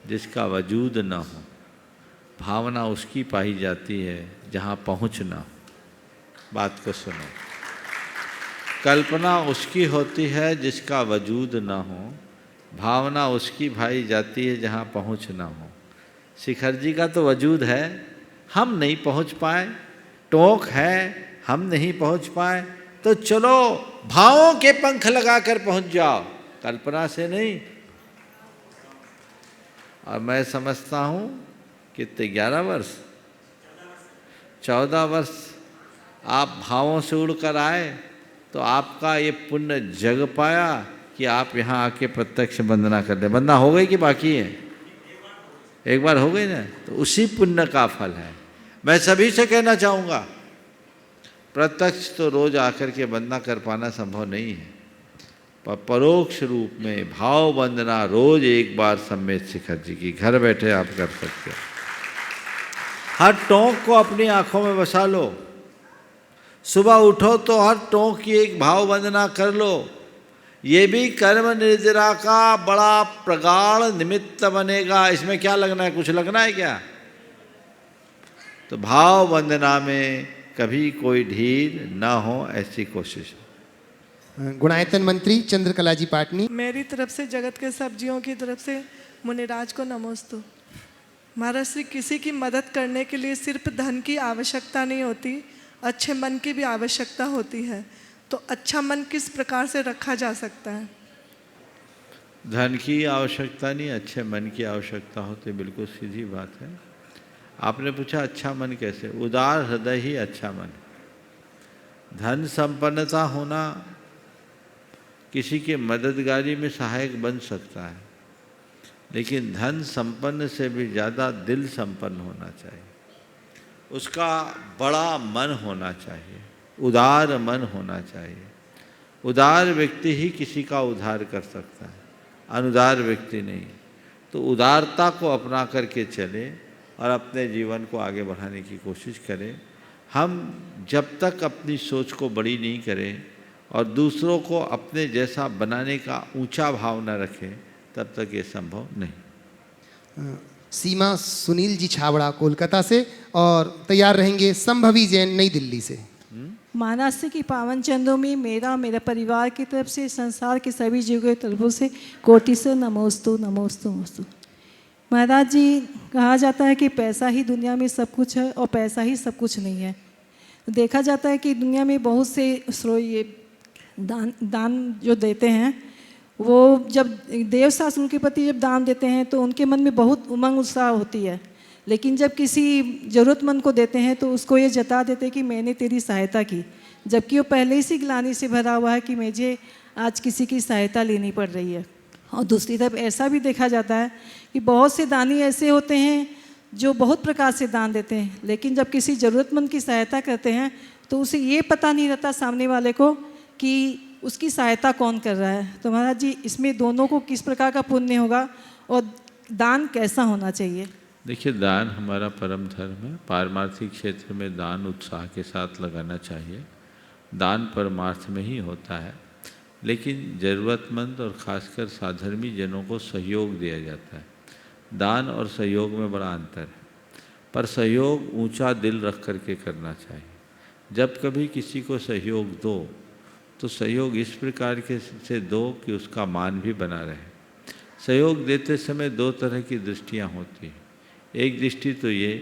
जिसका वजूद न हो, भावना उसकी पाई जाती है जहाँ पहुँच न हो। बात को सुनो, कल्पना उसकी होती है जिसका वजूद न हो, भावना उसकी भाई जाती है जहाँ पहुँच न हो। शिखर जी का तो वजूद है, हम नहीं पहुँच पाए, टोंक है, हम नहीं पहुँच पाए, तो चलो भावों के पंख लगाकर पहुंच जाओ, कल्पना से नहीं। और मैं समझता हूं कितने 11 वर्ष 14 वर्ष आप भावों से उड़कर आए, तो आपका ये पुण्य जग पाया कि आप यहाँ आके प्रत्यक्ष वंदना कर ले। वंदना हो गई कि बाकी है? एक बार हो गई ना, तो उसी पुण्य का फल है। मैं सभी से कहना चाहूँगा, प्रत्यक्ष तो रोज आकर के वंदना कर पाना संभव नहीं है, पर परोक्ष रूप में भाव वंदना रोज एक बार समेत शिखर जी की घर बैठे आप कर सकते हो। हर टोंक को अपनी आंखों में बसा लो, सुबह उठो तो हर टोंक की एक भाव वंदना कर लो। ये भी कर्म निर्जरा का बड़ा प्रगाढ़ निमित्त बनेगा। इसमें क्या लगना है? कुछ लगना है क्या? तो भाव वंदना में कभी कोई ढील ना हो, ऐसी कोशिश। गुणायतन मंत्री चंद्रकला जी पाटनी। मेरी तरफ से जगत के सब जीवों की तरफ से मुनिराज को नमोस्तु। महाराज श्री, किसी की मदद करने के लिए सिर्फ धन की आवश्यकता नहीं होती, अच्छे मन की भी आवश्यकता होती है। तो अच्छा मन किस प्रकार से रखा जा सकता है? धन की आवश्यकता नहीं, अच्छे मन की आवश्यकता होती, बिल्कुल सीधी बात है। आपने पूछा अच्छा मन कैसे? उदार हृदय ही अच्छा मन। धन संपन्नता होना किसी के मददगारी में सहायक बन सकता है, लेकिन धन संपन्न से भी ज़्यादा दिल संपन्न होना चाहिए। उसका बड़ा मन होना चाहिए, उदार मन होना चाहिए। उदार व्यक्ति ही किसी का उद्धार कर सकता है, अनुदार व्यक्ति नहीं। तो उदारता को अपना करके चले और अपने जीवन को आगे बढ़ाने की कोशिश करें। हम जब तक अपनी सोच को बड़ी नहीं करें और दूसरों को अपने जैसा बनाने का ऊंचा भाव न रखें, तब तक ये संभव नहीं। सीमा सुनील जी छाबड़ा कोलकाता से और तैयार रहेंगे संभवी जैन नई दिल्ली से। मानसी की पावन चंदों में मेरा परिवार की तरफ से, संसार के सभी जीवों की तरफों से कोटि से नमोस्तु नमोस्तु नमोस्तु। महाराज जी, कहा जाता है कि पैसा ही दुनिया में सब कुछ है और पैसा ही सब कुछ नहीं है। देखा जाता है कि दुनिया में बहुत से ये दान जो देते हैं, वो जब देव शास्त्र के प्रति जब दान देते हैं तो उनके मन में बहुत उमंग उत्साह होती है, लेकिन जब किसी ज़रूरतमंद को देते हैं तो उसको ये जता देते हैं कि मैंने तेरी सहायता की, जबकि वो पहले ही सी ग्लानि से भरा हुआ है कि मुझे आज किसी की सहायता लेनी पड़ रही है। और दूसरी तरफ ऐसा भी देखा जाता है कि बहुत से दानी ऐसे होते हैं जो बहुत प्रकार से दान देते हैं, लेकिन जब किसी ज़रूरतमंद की सहायता करते हैं तो उसे ये पता नहीं रहता सामने वाले को कि उसकी सहायता कौन कर रहा है। तो महाराज जी, इसमें दोनों को किस प्रकार का पुण्य होगा और दान कैसा होना चाहिए? देखिए, दान हमारा परम धर्म है। पारमार्थिक क्षेत्र में दान उत्साह के साथ लगाना चाहिए। दान परमार्थ में ही होता है, लेकिन ज़रूरतमंद और ख़ासकर साधर्मी जनों को सहयोग दिया जाता है। दान और सहयोग में बड़ा अंतर है, पर सहयोग ऊंचा दिल रख करके करना चाहिए। जब कभी किसी को सहयोग दो तो सहयोग इस प्रकार के से दो कि उसका मान भी बना रहे। सहयोग देते समय दो तरह की दृष्टियाँ होती हैं। एक दृष्टि तो ये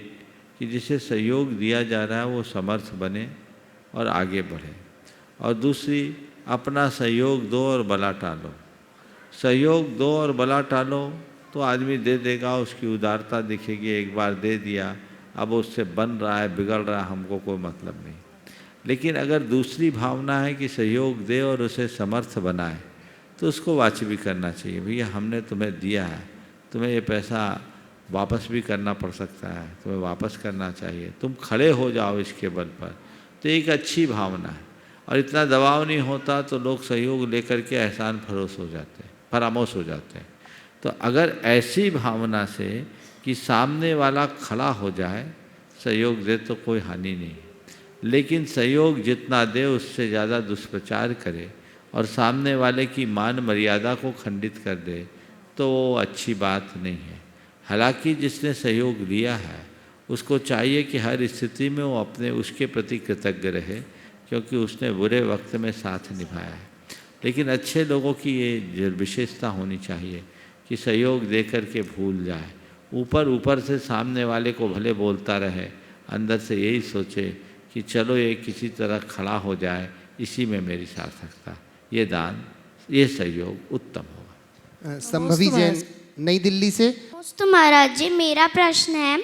कि जिसे सहयोग दिया जा रहा है वो समर्थ बने और आगे बढ़े, और दूसरी अपना सहयोग दो और बला टालो। सहयोग दो और बला टालो तो आदमी दे देगा, उसकी उदारता दिखेगी, एक बार दे दिया, अब उससे बन रहा है, बिगड़ रहा है, हमको कोई मतलब नहीं। लेकिन अगर दूसरी भावना है कि सहयोग दे और उसे समर्थ बनाए, तो उसको वाजिब करना चाहिए। भैया, हमने तुम्हें दिया है, तुम्हें ये पैसा वापस भी करना पड़ सकता है, तुम्हें वापस करना चाहिए, तुम खड़े हो जाओ इसके बल पर। तो एक अच्छी भावना है, और इतना दबाव नहीं होता तो लोग सहयोग लेकर के एहसान फरामोश हो जाते हैं। तो अगर ऐसी भावना से कि सामने वाला खड़ा हो जाए, सहयोग दे तो कोई हानि नहीं, लेकिन सहयोग जितना दे उससे ज़्यादा दुष्प्रचार करे और सामने वाले की मान मर्यादा को खंडित कर दे, तो वो अच्छी बात नहीं है। हालांकि जिसने सहयोग दिया है उसको चाहिए कि हर स्थिति में वो अपने उसके प्रति कृतज्ञ रहे, क्योंकि उसने बुरे वक्त में साथ निभाया है। लेकिन अच्छे लोगों की ये विशेषता होनी चाहिए कि सहयोग दे कर के भूल जाए। ऊपर से सामने वाले को भले बोलता रहे, अंदर से यही सोचे कि चलो ये किसी तरह खड़ा हो जाए, इसी में मेरी सार्थकता। ये दान, ये सहयोग उत्तम होगा। संभवी जैन नई दिल्ली से। तो महाराज जी, मेरा प्रश्न है,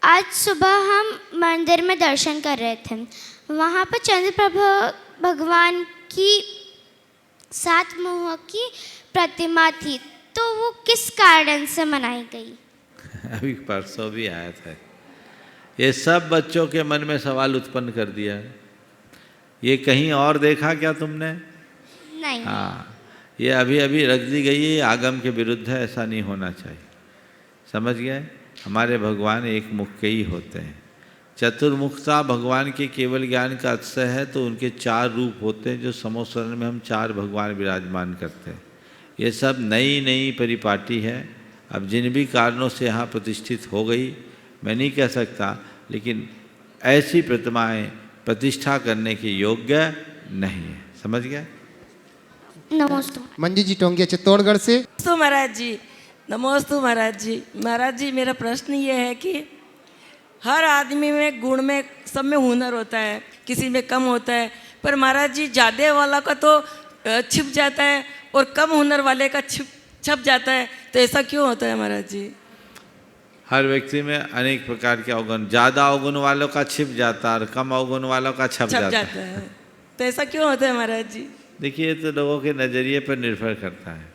आज सुबह हम मंदिर में दर्शन कर रहे थे, वहाँ पर चंद्रप्रभा भगवान की 7 मुँह की प्रतिमा थी, तो वो किस कारण से बनाई गई? अभी परसों भी आया था। ये सब बच्चों के मन में सवाल उत्पन्न कर दिया है। ये कहीं और देखा क्या तुमने? नहीं। हाँ, ये अभी अभी रख दी गई है, आगम के विरुद्ध है, ऐसा नहीं होना चाहिए। समझ गए? हमारे भगवान एक मुख के ही होते हैं। चतुर्मुखता भगवान के केवल ज्ञान का अतिशय है, तो उनके 4 रूप होते हैं, जो समोसरण में हम 4 भगवान विराजमान करते हैं। ये सब नई परिपाटी है। अब जिन भी कारणों से यहाँ प्रतिष्ठित हो गई, मैं नहीं कह सकता, लेकिन ऐसी प्रतिमाएं प्रतिष्ठा करने के योग्य नहीं है। समझ गए? नमस्ते। मंजू जी टोंगिया चित्तौड़गढ़ से। नमस्ते महाराज जी। नमस्ते महाराज जी। महाराज जी, मेरा प्रश्न ये है कि हर आदमी में गुण में सब में हुनर होता है, किसी में कम होता है, पर महाराज जी ज़्यादा वाला का तो छिप जाता है और कम हुनर वाले का छप जाता है, तो ऐसा क्यों होता है महाराज जी? हर व्यक्ति में अनेक प्रकार के अवगुण, ज़्यादा अवगुण वालों का छिप जाता है और कम अवगुण वालों का छप जाता है। तो ऐसा क्यों होता है महाराज जी? देखिए, तो लोगों के नज़रिए पर निर्भर करता है।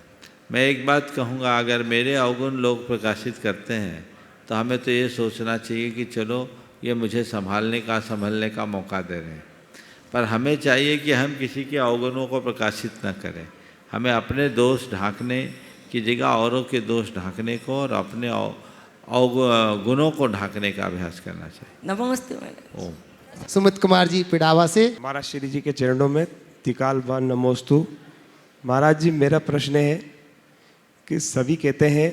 मैं एक बात कहूँगा, अगर मेरे अवगुण लोग प्रकाशित करते हैं तो हमें तो ये सोचना चाहिए कि चलो ये मुझे संभलने का मौका दे रहे हैं। पर हमें चाहिए कि हम किसी के अवगुणों को प्रकाशित न करें। हमें अपने दोष ढांकने की जगह औरों के दोष ढांकने को और अपने गुणों को ढांकने का अभ्यास करना चाहिए। नमस्ते महाराज। सुमित कुमार जी पिड़ावा से। महाराज श्री जी के चरणों में तिकाल बान नमोस्तु। महाराज जी, मेरा प्रश्न है कि सभी कहते हैं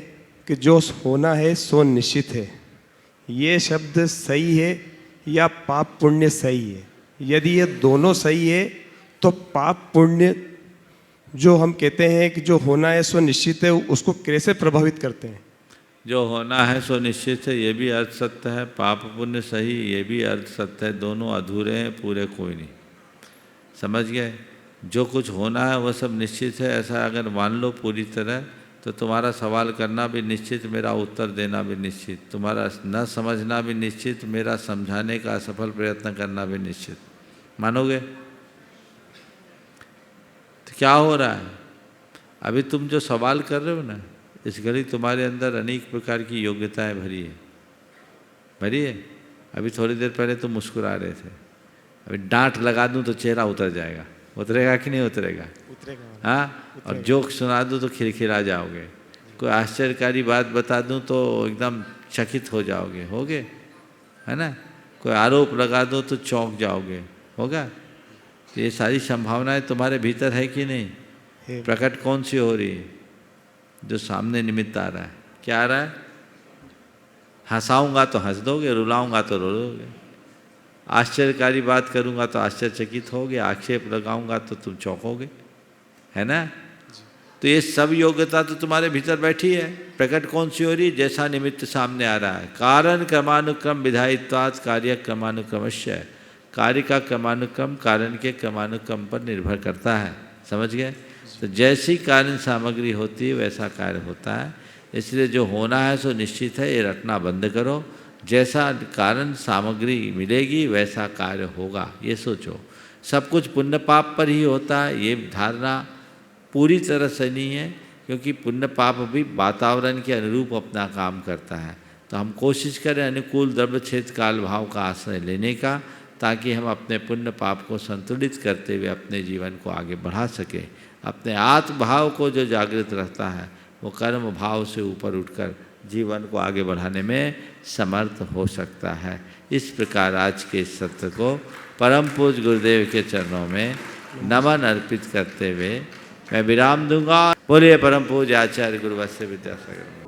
कि जो होना है सो निश्चित है, ये शब्द सही है या पाप पुण्य सही है? यदि ये दोनों सही है तो पाप पुण्य जो हम कहते हैं कि जो होना है सो निश्चित है, उसको कैसे प्रभावित करते हैं? जो होना है सो निश्चित है, ये भी अर्थ सत्य है। पाप पुण्य सही, ये भी अर्थ सत्य है। दोनों अधूरे हैं, पूरे कोई नहीं। समझ गए? जो कुछ होना है वह सब निश्चित है, ऐसा अगर मान लो पूरी तरह, तो तुम्हारा सवाल करना भी निश्चित, मेरा उत्तर देना भी निश्चित, तुम्हारा न समझना भी निश्चित, मेरा समझाने का असफल प्रयत्न करना भी निश्चित। मानोगे? तो क्या हो रहा है? अभी तुम जो सवाल कर रहे हो ना, इस घड़ी तुम्हारे अंदर अनेक प्रकार की योग्यताएं भरी है। अभी थोड़ी देर पहले तुम मुस्कुरा रहे थे, अभी डांट लगा दूं तो चेहरा उतर जाएगा। उतरेगा कि नहीं उतरेगा? उतरेगा। हाँ, और जोक सुना दूं तो खिलखिला जाओगे। कोई आश्चर्यकारी बात बता दूं तो एकदम चकित हो जाओगे, होगे, है ना? कोई आरोप लगा दो तो चौंक जाओगे, होगा? तो ये सारी संभावनाएं तुम्हारे भीतर है कि नहीं? प्रकट कौन सी हो रही है? जो सामने निमित्त आ रहा है। क्या आ रहा है? हंसाऊंगा तो हंस दोगे, रुलाऊंगा तो रो दोगे, आश्चर्यकारी बात करूंगा तो आश्चर्यचकित होगे, आक्षेप लगाऊंगा तो तुम चौंकोगे, है ना? तो ये सब योग्यता तो तुम्हारे भीतर बैठी है। प्रकट कौन सी हो रही? जैसा निमित्त सामने आ रहा है। कारण क्रमानुक्रम विधायित्वात् कार्य क्रमानुक्रमस्य। कार्य का क्रमानुक्रम कारण के क्रमानुक्रम पर निर्भर करता है। समझ गए? तो जैसी कारण सामग्री होती है वैसा कार्य होता है। इसलिए जो होना है सो निश्चित है, ये रटना बंद करो। जैसा कारण सामग्री मिलेगी वैसा कार्य होगा, ये सोचो। सब कुछ पुण्य पाप पर ही होता है, ये धारणा पूरी तरह से नहीं है, क्योंकि पुण्य पाप भी वातावरण के अनुरूप अपना काम करता है। तो हम कोशिश करें अनुकूल द्रव्य क्षेत्र काल भाव का आश्रय लेने का, ताकि हम अपने पुण्य पाप को संतुलित करते हुए अपने जीवन को आगे बढ़ा सकें। अपने आत्म भाव को जो जागृत रहता है वो कर्म भाव से ऊपर उठकर जीवन को आगे बढ़ाने में समर्थ हो सकता है। इस प्रकार आज के सत्र को परम पूज्य गुरुदेव के चरणों में नमन अर्पित करते हुए मैं विराम दूंगा। बोलिए परम पूज्य आचार्य गुरु वत्स विद्यासागर।